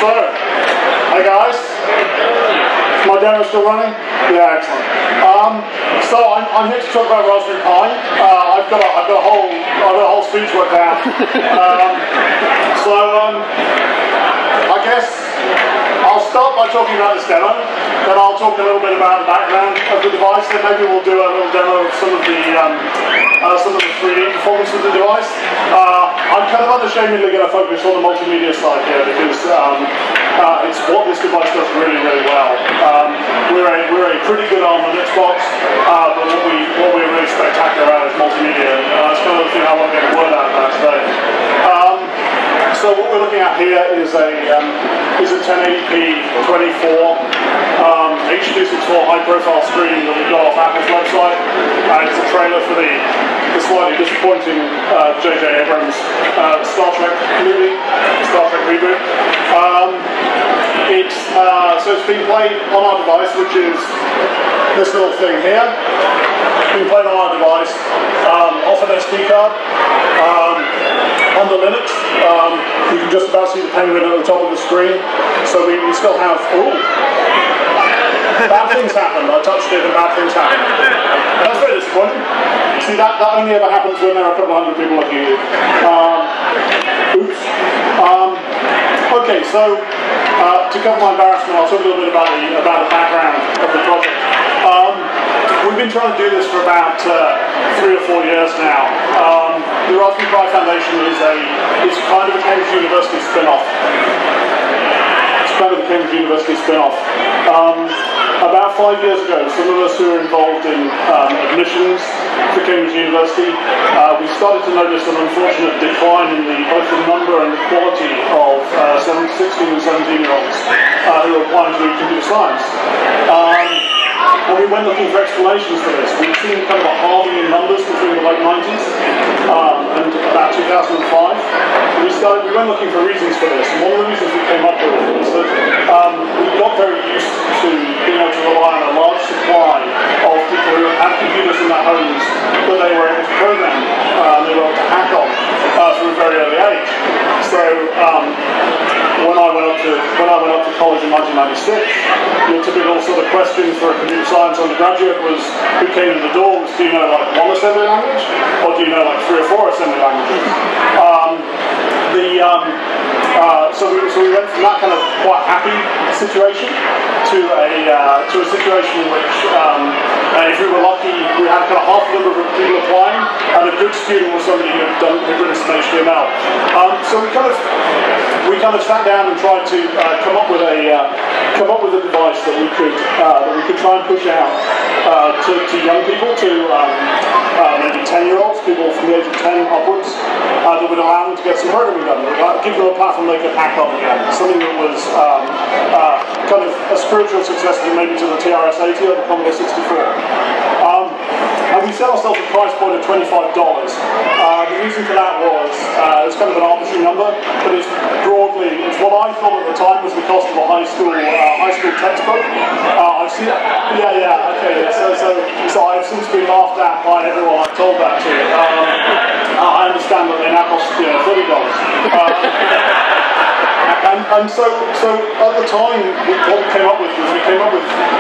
So, hey guys, is my demo still running? Yeah, excellent. So I'm here to talk about Raspberry Pi. I've got a whole speech worked out. I guess I'll start by talking about this demo, then I'll talk a little bit about the background of the device, then maybe we'll do a little demo of some of the 3D performance of the device. I'm kind of unashamedly going to focus on the multimedia side here because it's what this device does really, really well. We're a pretty good on the Xbox, but what we're really spectacular at is multimedia. That's kind of the thing I want to get a word out about today. So what we're looking at here is a 1080p 24 H.264 high-profile screen that we got off Apple's website. It's a trailer for the slightly disappointing J.J. Abrams Star Trek movie, Star Trek reboot. So it's being played on our device, which is this little thing here. It's being played on our device off an SD card. Under Linux, you can just about see the penguin at the top of the screen. So we still have, bad things happen. I touched it and bad things happen. That's very disappointing. See, that only ever happens when there are a couple hundred people looking at you. Oops. Okay, so to cover my embarrassment, I'll talk a little bit about the background of the project. We've been trying to do this for about 3 or 4 years now. The Raspberry Pi Foundation is kind of a Cambridge University spin-off. It's kind of a Cambridge University spin-off. About 5 years ago, some of us who were involved in admissions to Cambridge University, we started to notice an unfortunate decline in both the number and the quality of 16 and 17-year-olds who are applying to computer science. And we went looking for explanations for this. We've seen kind of a halving in numbers between the late 90s and about 2005. We went looking for reasons for this. And one of the reasons we came up with was that we got very used to being able to rely on a large supply of people who had computers in their homes that they were able to program and they were able to hack on from a very early age. So when I went up to college in 1996, your typical sort of questions for a computer science undergraduate was, who came in the door? Do you know like one assembly language, or do you know like 3 or 4 assembly languages? So we went from that kind of quite happy situation to a situation in which, if we were lucky, we had kind of half the number of people applying, and a good student was somebody who had written some HTML. So we kind of sat down and tried to come up with a device that we could try and push out to young people, to maybe 10-year-olds, people from the age of 10 upwards, that would allow them to get some programming done, that would give them a platform they could hack on again, something that was kind of a spiritual successor maybe to the TRS-80 or the Commodore 64. And we set ourselves a price point of $25. The reason for that was, it's kind of an arbitrary number, but it's what I thought at the time was the cost of a high school textbook. I've seen, so I've since been laughed at by everyone I've told that to. I understand that they now cost $30. And so at the time, what we came up with was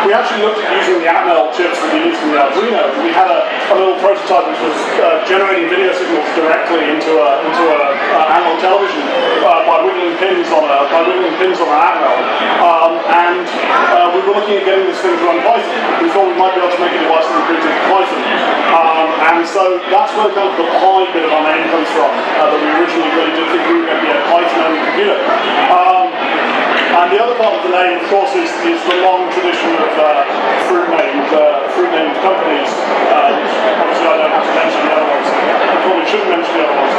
we actually looked at using the Atmel chips that we used in the Arduino. We had a little prototype which was generating video signals directly into analog television by wiggling pins on an Atmel. And we were looking at getting this thing to run Python. We thought we might be able to make a device that includes Python. And so that's where kind of the Pi bit of our name comes from. That we originally really did think we were going to be a Python-only computer. And the other part of the name, of course, is the long tradition of fruit-named companies. Obviously, I don't have to mention the other ones. I probably shouldn't mention the other ones.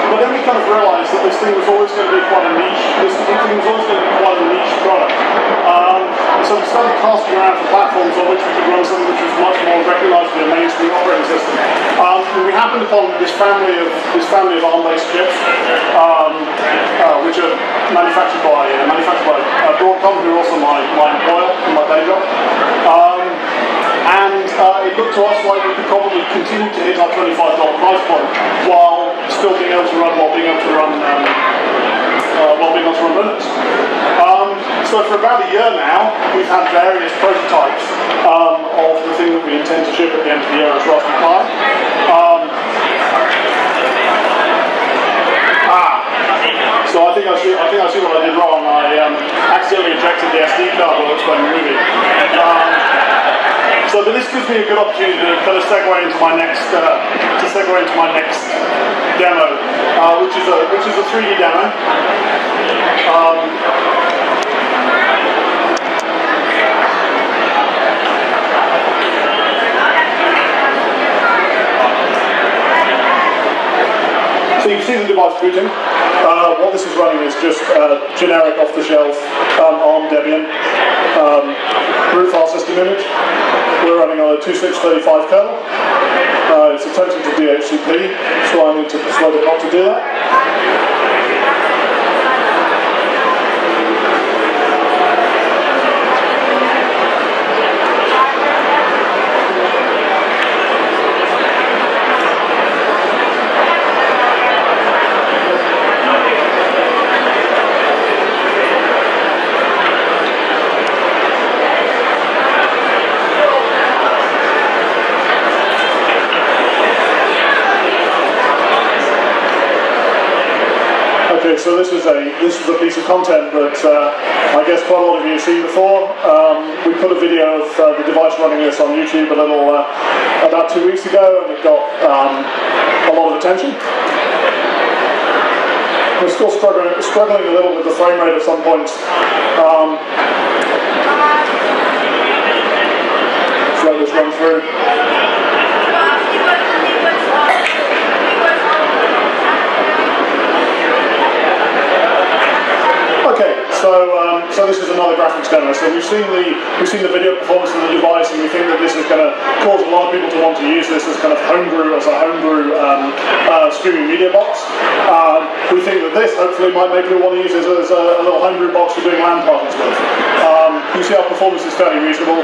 But then we kind of realised that this thing was always going to be quite a niche. This thing was always going to be quite a niche product. So we started casting around for platforms on which we could run something which was much more recognised as a mainstream operating system. And we happened upon this family of ARM-based chips, which are manufactured by Broadcom, who are also my employer in my day job. And it looked to us like we could probably continue to hit our $25 price point while still being able to run runners. So for about a year now, we've had various prototypes of the thing that we intend to ship at the end of the year as Raspberry Pi. So I think I see what I did wrong. I accidentally ejected the SD card while I was playing the movie. So this gives me a good opportunity to kind of segue into my next demo, which is a 3D demo. So you can see the device booting. What this is running is just generic off-the-shelf ARM Debian root file system image. We're running on a 2635 kernel. It's attempting to DHCP, so I need to persuade it not to do that. Okay, so this is a piece of content that I guess quite a lot of you have seen before. We put a video of the device running this on YouTube about 2 weeks ago, and it got a lot of attention. We're still struggling a little with the frame rate at some points. Let's let this run through. So this is another graphics demo. So we've seen the video performance of the device, and we think that this is going to cause a lot of people to want to use this as kind of homebrew streaming media box. We think that this hopefully might make people want to use this as a little homebrew box for doing LAN parties with. You see our performance is fairly reasonable.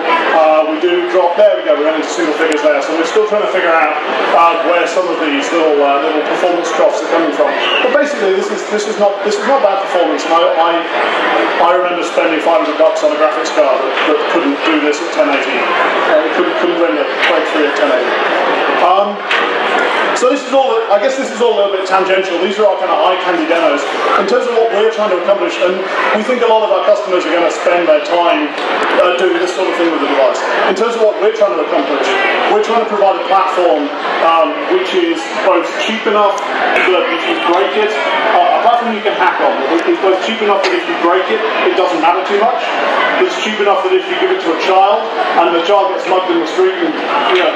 We do drop, there we go, we're into single figures there. So we're still trying to figure out where some of these little performance troughs are coming from. But basically, this is not bad performance. And I remember spending $500 on a graphics card that couldn't do this at 1080. Couldn't render quite free at 1080. So this is all, I guess this is all a little bit tangential. These are our kind of eye candy demos. In terms of what we're trying to accomplish, and we think a lot of our customers are going to spend their time doing this sort of thing with the device. In terms of what we're trying to accomplish, we're trying to provide a platform which is both cheap enough that if you break it, a platform you can hack on. It's both cheap enough that if you break it, it doesn't matter too much. It's cheap enough that if you give it to a child and the child gets mugged in the street, and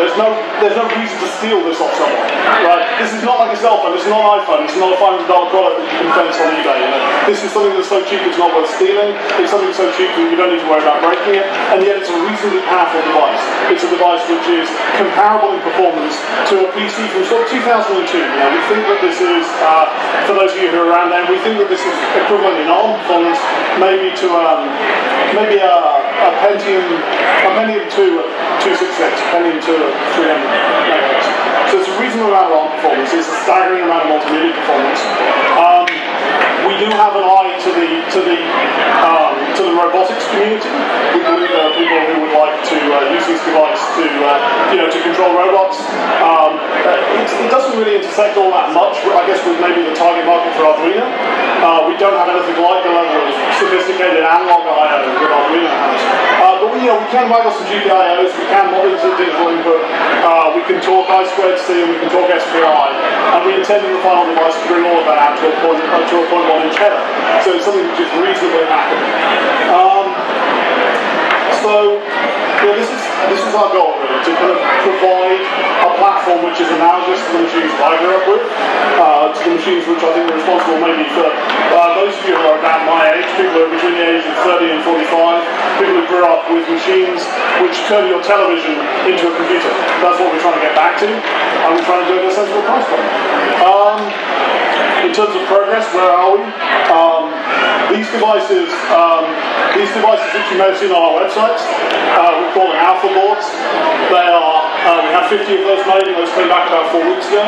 there's no reason to steal this off someone. Right? This is not like a cell phone. This is not an iPhone. This is not a $500 product that you can fence on eBay. This is something that's so cheap it's not worth stealing. It's something so cheap that you don't need to worry about breaking it. And yet it's a reasonably powerful device. It's a device which is comparable in performance to a PC from sort of 2002. We think that this is, for those of you who are around then, we think that this is equivalent in ARM performance, maybe to a Pentium 2 266, Pentium 2 at 300 megahertz. So it's a reasonable amount of ARM performance. It's a staggering amount of multimedia performance. We do have an eye to the robotics community. We believe there are people who would like to use this device to control robots. It doesn't really intersect all that much, I guess, with maybe the target market for Arduino. We don't have anything like the level of sophisticated analog I/O that Arduino has. But we can waggle some GPIOs, we can monitor digital input, we can talk I2C, and we can talk SPI, and we intend in the final device to bring all of that out to a 0.1-inch header. So it's something which is reasonably happy. So this is our goal, really, to kind of provide a platform which is analogous to the machines that I grew up with, to the machines which I think are responsible maybe for those of you who are about my age, people who are between the ages of 30 and 45, people who grew up with machines which turn your television into a computer. That's what we're trying to get back to, and we're trying to do it at a sensible price point. In terms of progress, where are we? These devices which you may have seen on our websites, we call them alpha boards. They are We have 50 of those made, and those came back about 4 weeks ago.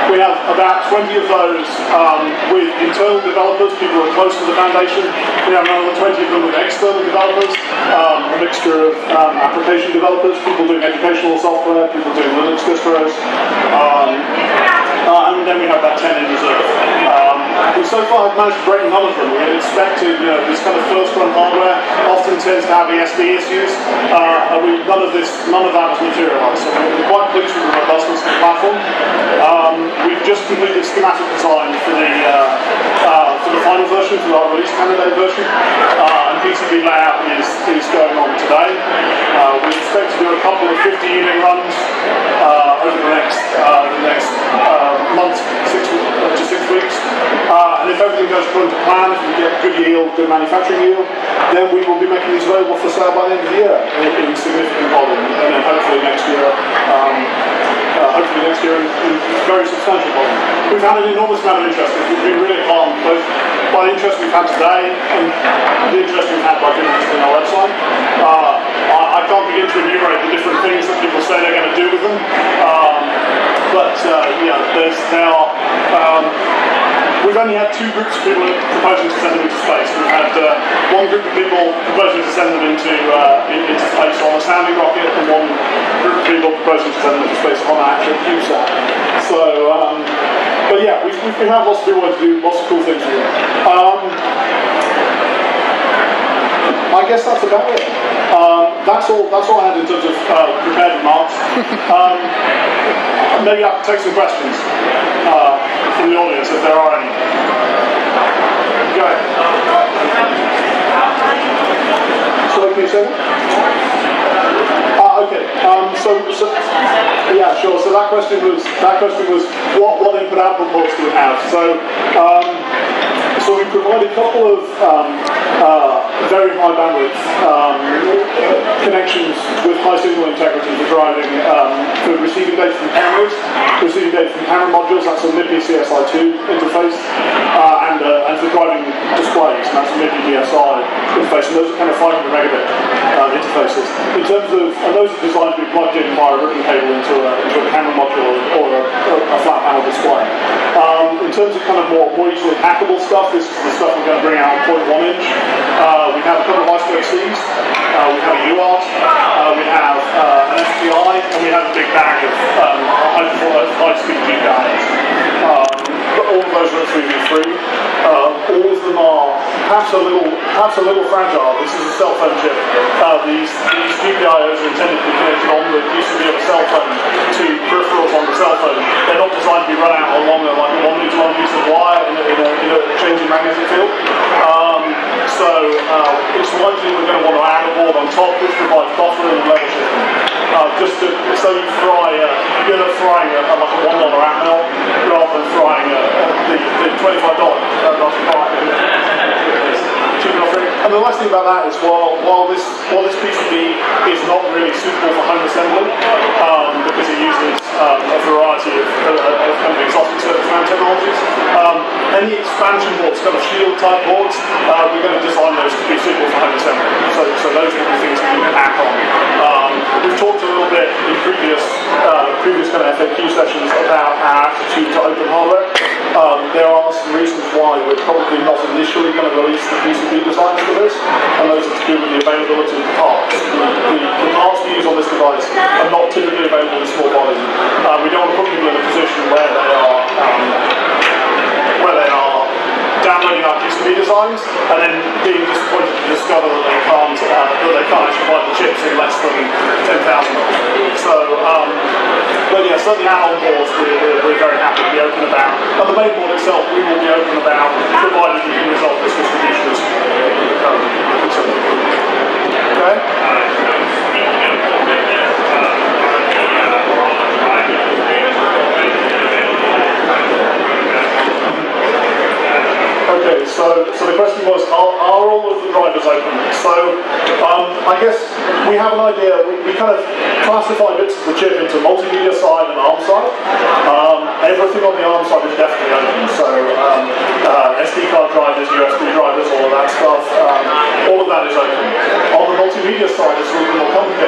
We have about 20 of those with internal developers, people who are close to the foundation. We have another 20 of them with external developers, a mixture of application developers, people doing educational software, people doing Linux distros, and then we have about 10 in reserve. We so far have managed to break none of them. We had expected, this kind of first-run hardware often tends to have ESD issues, and none of that has materialised. So we're quite pleased with the robustness of the platform. We've just completed schematic design for the final version, for our release candidate version, and PCB layout is going on today. We expect to do a couple of 50-unit runs over the next month, 6 to 6 weeks. And if everything goes according to plan, if we get good yield, good manufacturing yield, then we will be making these available for sale by the end of the year in significant volume, and then hopefully next year in very substantial volume. We've had an enormous amount of interest. We've been really harmed both by the interest we've had today and the interest we've had by doing this on our website. I can't begin to enumerate the different things that people say they're going to do with them, we've only had 2 groups of people proposing to send them into space. We've had one group of people proposing to send them into space on a sounding rocket, and one group of people proposing to send them into space on an actual CubeSat. So, but yeah, we have lots of people wanting to do lots of cool things with it. I guess that's about it. That's all I had in terms of prepared remarks. Maybe I can take some questions from the audience if there are any. Go ahead. Sorry, can you say that? Okay. Yeah, sure. So that question was what input-output ports do we have? So we provide a couple of very high bandwidth connections with high signal integrity for receiving data from cameras, receiving data from camera modules. That's a MIPI CSI2 interface, and for driving displays, and that's a MIPI DSI interface. And those are kind of 500 megabit interfaces. In terms of, and those are designed to be plugged in via a ribbon cable into a camera module or a flat panel display. In terms of kind of more easily hackable stuff, this is the stuff we're going to bring out on 0.1 inch. We have a couple of I2Cs, we have a UART, we have an SPI, and we have a big bag of high-speed GPIOs. But all of those are absolutely free. All of them are perhaps a little fragile. This is a cell phone chip. These GPIOs are intended to be connected on the PCB of a cell phone to peripherals on the cell phone. They're not designed to be run out along like a 1 meter long piece of wire in a changing magnetic field. So it's likely we're going to want to add a board on top which provides buffer and level shifting. So you end up frying like a $1 Atmel rather than frying the $25 And the nice thing about that is while this PCB is not really suitable for home assembly because it uses a variety of kind of exotic surface mount technologies, any expansion boards, kind of shield type boards, we're going to design those to be suitable for home assembly. So those are the things that you can hack on. We've talked a little bit in previous kind of FAQ sessions about our attitude to open hardware. There are some reasons why we're probably not initially going to release the PCB designs for this, and those are to do with the availability of the parts. The parts we use on this device are not typically available in small volume. We don't want to put people in a position where they are downloading our PCB designs and then being disappointed to discover that they can't actually buy the chips in less than 10,000. So, but yeah, certainly our on boards we're very happy to be open about. And the main board itself we will be open about, provided we can resolve this distribution issue. Okay? Okay, so the question was, are all of the drivers open? So, I guess we have an idea, we kind of classify bits of the chip into multimedia side and ARM side. Everything on the ARM side is definitely open, so SD card drivers, USB drivers, all of that stuff, all of that is open. On the multimedia side, it's a little bit more complicated.